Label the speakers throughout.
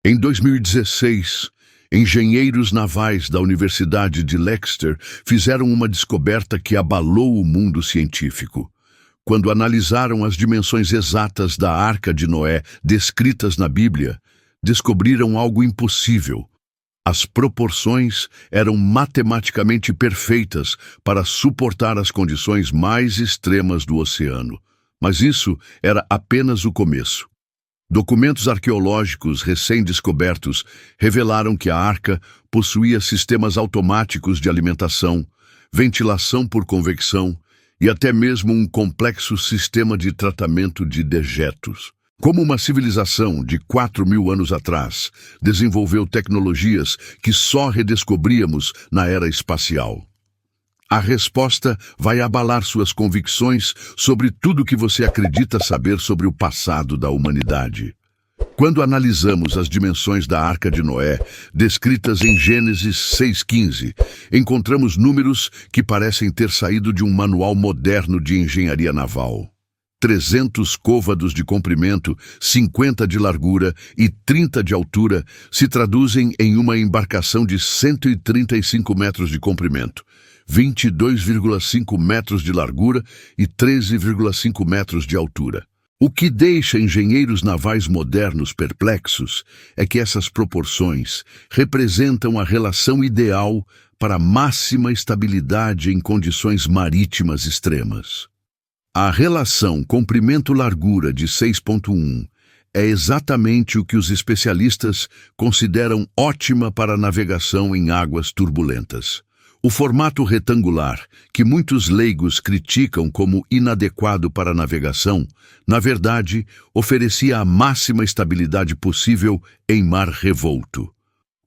Speaker 1: Em 2016, engenheiros navais da Universidade de Leicester fizeram uma descoberta que abalou o mundo científico. Quando analisaram as dimensões exatas da Arca de Noé descritas na Bíblia, descobriram algo impossível. As proporções eram matematicamente perfeitas para suportar as condições mais extremas do oceano. Mas isso era apenas o começo. Documentos arqueológicos recém-descobertos revelaram que a arca possuía sistemas automáticos de alimentação, ventilação por convecção e até mesmo um complexo sistema de tratamento de dejetos. Como uma civilização de 4.000 anos atrás desenvolveu tecnologias que só redescobríamos na era espacial? A resposta vai abalar suas convicções sobre tudo que você acredita saber sobre o passado da humanidade. Quando analisamos as dimensões da Arca de Noé, descritas em Gênesis 6,15, encontramos números que parecem ter saído de um manual moderno de engenharia naval. 300 côvados de comprimento, 50 de largura e 30 de altura se traduzem em uma embarcação de 135 metros de comprimento, 22,5 metros de largura e 13,5 metros de altura. O que deixa engenheiros navais modernos perplexos é que essas proporções representam a relação ideal para a máxima estabilidade em condições marítimas extremas. A relação comprimento-largura de 6,1 é exatamente o que os especialistas consideram ótima para a navegação em águas turbulentas. O formato retangular, que muitos leigos criticam como inadequado para a navegação, na verdade, oferecia a máxima estabilidade possível em mar revolto.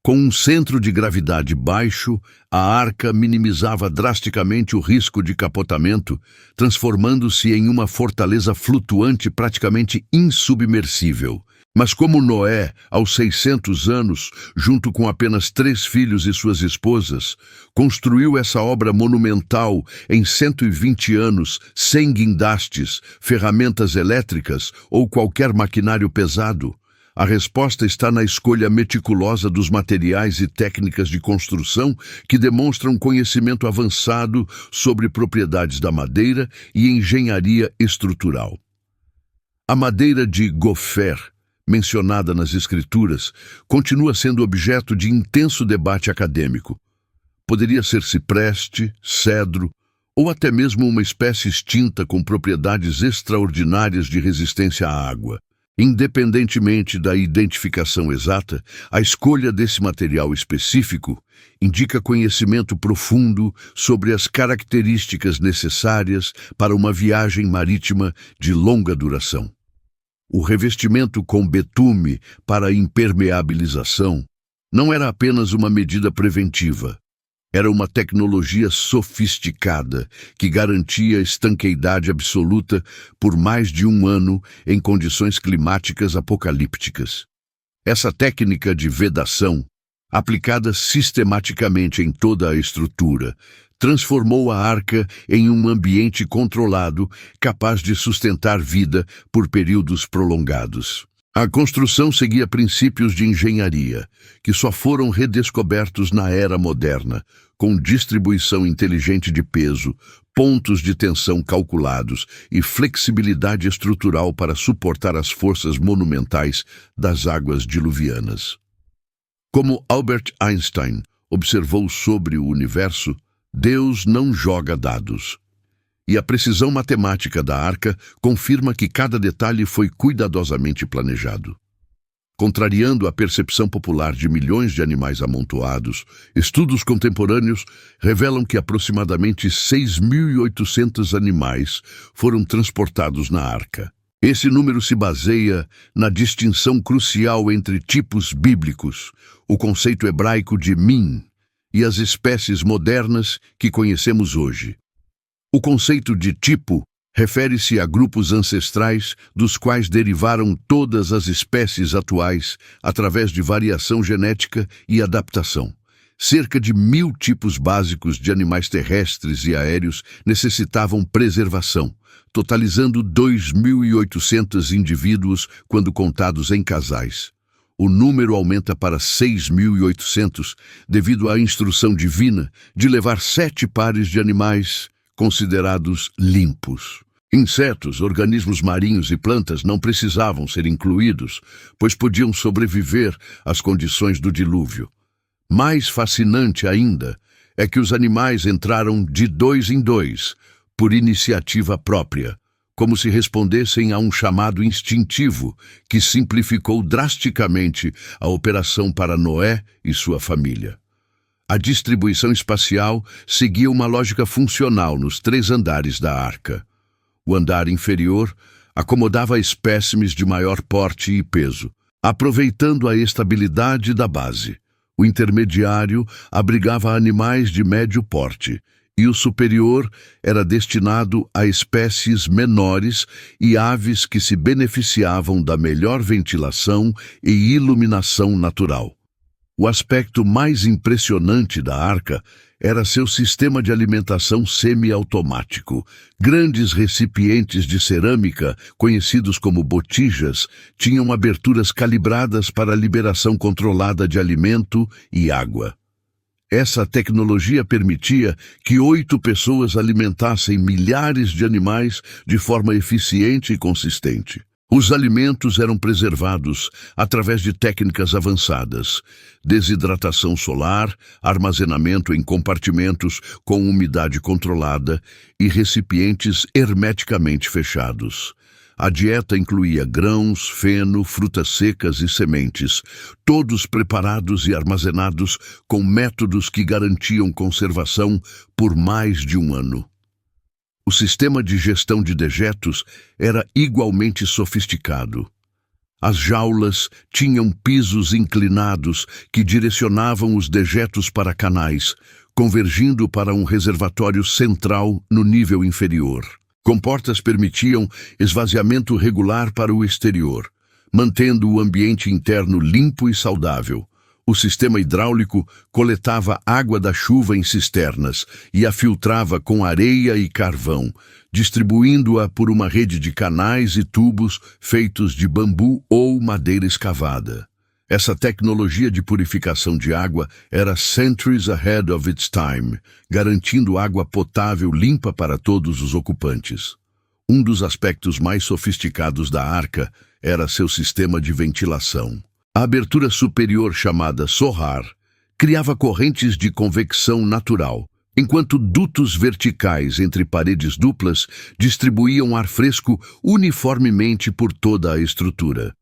Speaker 1: Com um centro de gravidade baixo, a arca minimizava drasticamente o risco de capotamento, transformando-se em uma fortaleza flutuante praticamente insubmersível. Mas como Noé, aos 600 anos, junto com apenas 3 filhos e suas esposas, construiu essa obra monumental em 120 anos, sem guindastes, ferramentas elétricas ou qualquer maquinário pesado? A resposta está na escolha meticulosa dos materiais e técnicas de construção que demonstram conhecimento avançado sobre propriedades da madeira e engenharia estrutural. A madeira de gofer, mencionada nas Escrituras, continua sendo objeto de intenso debate acadêmico. Poderia ser cipreste, cedro ou até mesmo uma espécie extinta com propriedades extraordinárias de resistência à água. Independentemente da identificação exata, a escolha desse material específico indica conhecimento profundo sobre as características necessárias para uma viagem marítima de longa duração. O revestimento com betume para impermeabilização não era apenas uma medida preventiva. Era uma tecnologia sofisticada que garantia estanqueidade absoluta por mais de 1 ano em condições climáticas apocalípticas. Essa técnica de vedação, aplicada sistematicamente em toda a estrutura, transformou a arca em um ambiente controlado, capaz de sustentar vida por períodos prolongados. A construção seguia princípios de engenharia, que só foram redescobertos na era moderna, com distribuição inteligente de peso, pontos de tensão calculados e flexibilidade estrutural para suportar as forças monumentais das águas diluvianas. Como Albert Einstein observou sobre o universo, Deus não joga dados. E a precisão matemática da arca confirma que cada detalhe foi cuidadosamente planejado. Contrariando a percepção popular de milhões de animais amontoados, estudos contemporâneos revelam que aproximadamente 6.800 animais foram transportados na arca. Esse número se baseia na distinção crucial entre tipos bíblicos, o conceito hebraico de min, e as espécies modernas que conhecemos hoje. O conceito de tipo refere-se a grupos ancestrais dos quais derivaram todas as espécies atuais através de variação genética e adaptação. Cerca de 1.000 tipos básicos de animais terrestres e aéreos necessitavam preservação, totalizando 2.800 indivíduos quando contados em casais. o número aumenta para 6.800 devido à instrução divina de levar 7 pares de animais considerados limpos. Insetos, organismos marinhos e plantas não precisavam ser incluídos, pois podiam sobreviver às condições do dilúvio. Mais fascinante ainda é que os animais entraram de 2 em 2, por iniciativa própria, como se respondessem a um chamado instintivo que simplificou drasticamente a operação para Noé e sua família. A distribuição espacial seguia uma lógica funcional nos 3 andares da arca. O andar inferior acomodava espécimes de maior porte e peso, aproveitando a estabilidade da base. O intermediário abrigava animais de médio porte, e o superior era destinado a espécies menores e aves que se beneficiavam da melhor ventilação e iluminação natural. O aspecto mais impressionante da arca era seu sistema de alimentação semi-automático. Grandes recipientes de cerâmica, conhecidos como botijas, tinham aberturas calibradas para a liberação controlada de alimento e água. Essa tecnologia permitia que 8 pessoas alimentassem milhares de animais de forma eficiente e consistente. Os alimentos eram preservados através de técnicas avançadas: desidratação solar, armazenamento em compartimentos com umidade controlada e recipientes hermeticamente fechados. A dieta incluía grãos, feno, frutas secas e sementes, todos preparados e armazenados com métodos que garantiam conservação por mais de 1 ano. O sistema de gestão de dejetos era igualmente sofisticado. As jaulas tinham pisos inclinados que direcionavam os dejetos para canais, convergindo para um reservatório central no nível inferior. Comportas permitiam esvaziamento regular para o exterior, mantendo o ambiente interno limpo e saudável. O sistema hidráulico coletava água da chuva em cisternas e a filtrava com areia e carvão, distribuindo-a por uma rede de canais e tubos feitos de bambu ou madeira escavada. Essa tecnologia de purificação de água era centuries ahead of its time, garantindo água potável limpa para todos os ocupantes. Um dos aspectos mais sofisticados da arca era seu sistema de ventilação. A abertura superior, chamada sohar, criava correntes de convecção natural, enquanto dutos verticais entre paredes duplas distribuíam ar fresco uniformemente por toda a estrutura.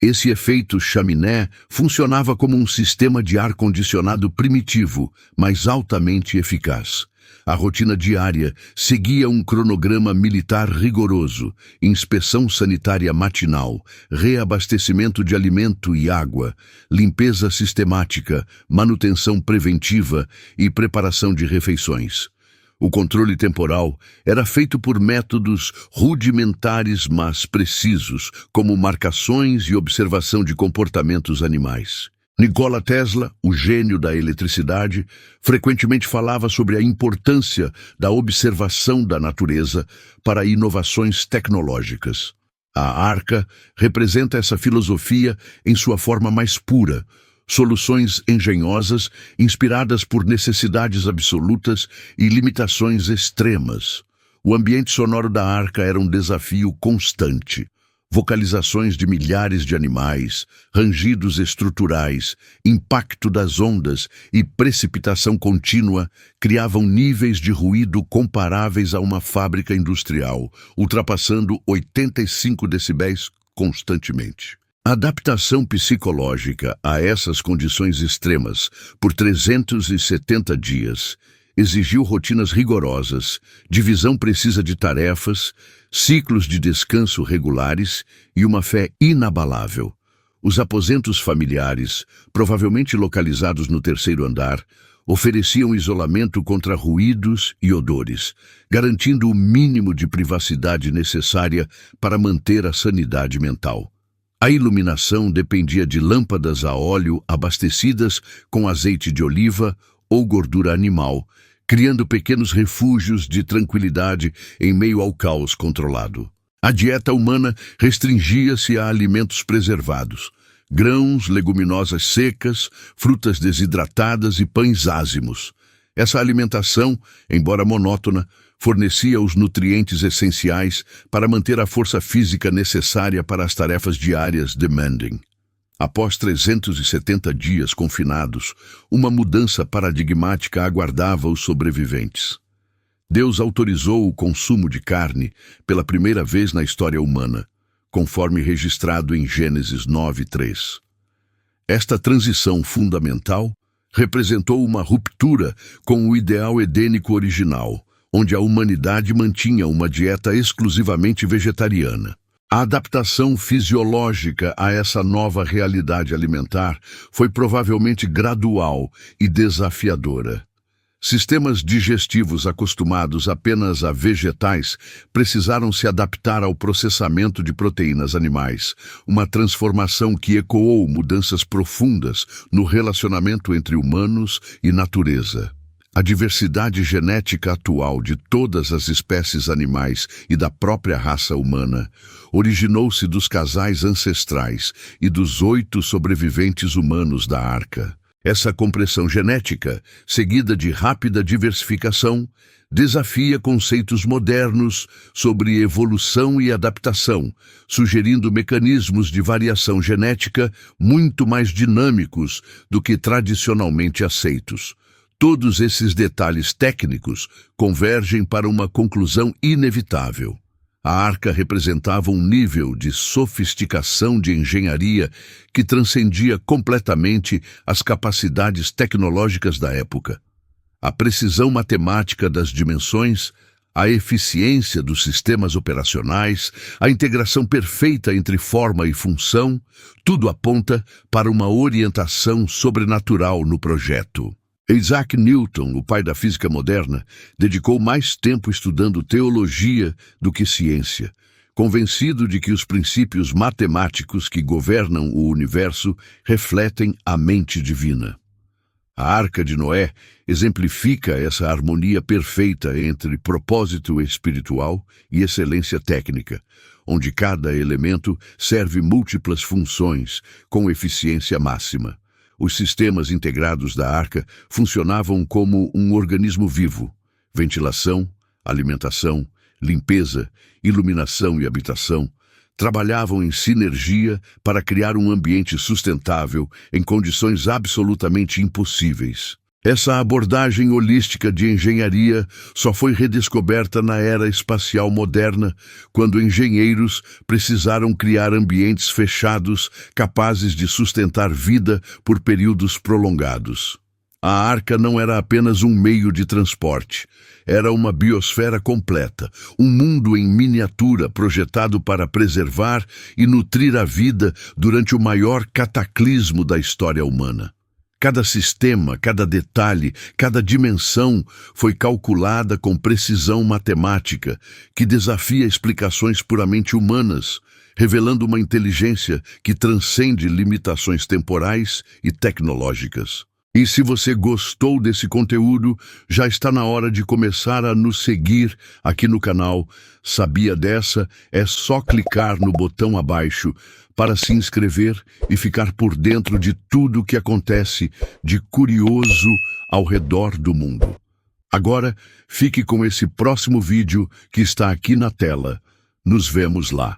Speaker 1: Esse efeito chaminé funcionava como um sistema de ar-condicionado primitivo, mas altamente eficaz. A rotina diária seguia um cronograma militar rigoroso: inspeção sanitária matinal, reabastecimento de alimento e água, limpeza sistemática, manutenção preventiva e preparação de refeições. O controle temporal era feito por métodos rudimentares, mas precisos, como marcações e observação de comportamentos animais. Nikola Tesla, o gênio da eletricidade, frequentemente falava sobre a importância da observação da natureza para inovações tecnológicas. A arca representa essa filosofia em sua forma mais pura: soluções engenhosas, inspiradas por necessidades absolutas e limitações extremas. O ambiente sonoro da arca era um desafio constante. Vocalizações de milhares de animais, rangidos estruturais, impacto das ondas e precipitação contínua criavam níveis de ruído comparáveis a uma fábrica industrial, ultrapassando 85 decibéis constantemente. A adaptação psicológica a essas condições extremas por 370 dias exigiu rotinas rigorosas, divisão precisa de tarefas, ciclos de descanso regulares e uma fé inabalável. Os aposentos familiares, provavelmente localizados no 3º andar, ofereciam isolamento contra ruídos e odores, garantindo o mínimo de privacidade necessária para manter a sanidade mental. A iluminação dependia de lâmpadas a óleo abastecidas com azeite de oliva ou gordura animal, criando pequenos refúgios de tranquilidade em meio ao caos controlado. A dieta humana restringia-se a alimentos preservados: grãos, leguminosas secas, frutas desidratadas e pães ázimos. Essa alimentação, embora monótona, fornecia os nutrientes essenciais para manter a força física necessária para as tarefas diárias demanding. Após 370 dias confinados, uma mudança paradigmática aguardava os sobreviventes. Deus autorizou o consumo de carne pela primeira vez na história humana, conforme registrado em Gênesis 9:3. Esta transição fundamental representou uma ruptura com o ideal edênico original, onde a humanidade mantinha uma dieta exclusivamente vegetariana. A adaptação fisiológica a essa nova realidade alimentar foi provavelmente gradual e desafiadora. Sistemas digestivos acostumados apenas a vegetais precisaram se adaptar ao processamento de proteínas animais, uma transformação que ecoou mudanças profundas no relacionamento entre humanos e natureza. A diversidade genética atual de todas as espécies animais e da própria raça humana originou-se dos casais ancestrais e dos 8 sobreviventes humanos da Arca. Essa compressão genética, seguida de rápida diversificação, desafia conceitos modernos sobre evolução e adaptação, sugerindo mecanismos de variação genética muito mais dinâmicos do que tradicionalmente aceitos. Todos esses detalhes técnicos convergem para uma conclusão inevitável. A Arca representava um nível de sofisticação de engenharia que transcendia completamente as capacidades tecnológicas da época. A precisão matemática das dimensões, a eficiência dos sistemas operacionais, a integração perfeita entre forma e função, tudo aponta para uma orientação sobrenatural no projeto. Isaac Newton, o pai da física moderna, dedicou mais tempo estudando teologia do que ciência, convencido de que os princípios matemáticos que governam o universo refletem a mente divina. A Arca de Noé exemplifica essa harmonia perfeita entre propósito espiritual e excelência técnica, onde cada elemento serve múltiplas funções com eficiência máxima. Os sistemas integrados da Arca funcionavam como um organismo vivo. Ventilação, alimentação, limpeza, iluminação e habitação trabalhavam em sinergia para criar um ambiente sustentável em condições absolutamente impossíveis. Essa abordagem holística de engenharia só foi redescoberta na era espacial moderna, quando engenheiros precisaram criar ambientes fechados capazes de sustentar vida por períodos prolongados. A Arca não era apenas um meio de transporte, era uma biosfera completa, um mundo em miniatura projetado para preservar e nutrir a vida durante o maior cataclismo da história humana. Cada sistema, cada detalhe, cada dimensão foi calculada com precisão matemática que desafia explicações puramente humanas, revelando uma inteligência que transcende limitações temporais e tecnológicas. E se você gostou desse conteúdo, já está na hora de começar a nos seguir aqui no canal. Sabia dessa? É só clicar no botão abaixo para se inscrever e ficar por dentro de tudo o que acontece de curioso ao redor do mundo. Agora, fique com esse próximo vídeo que está aqui na tela. Nos vemos lá.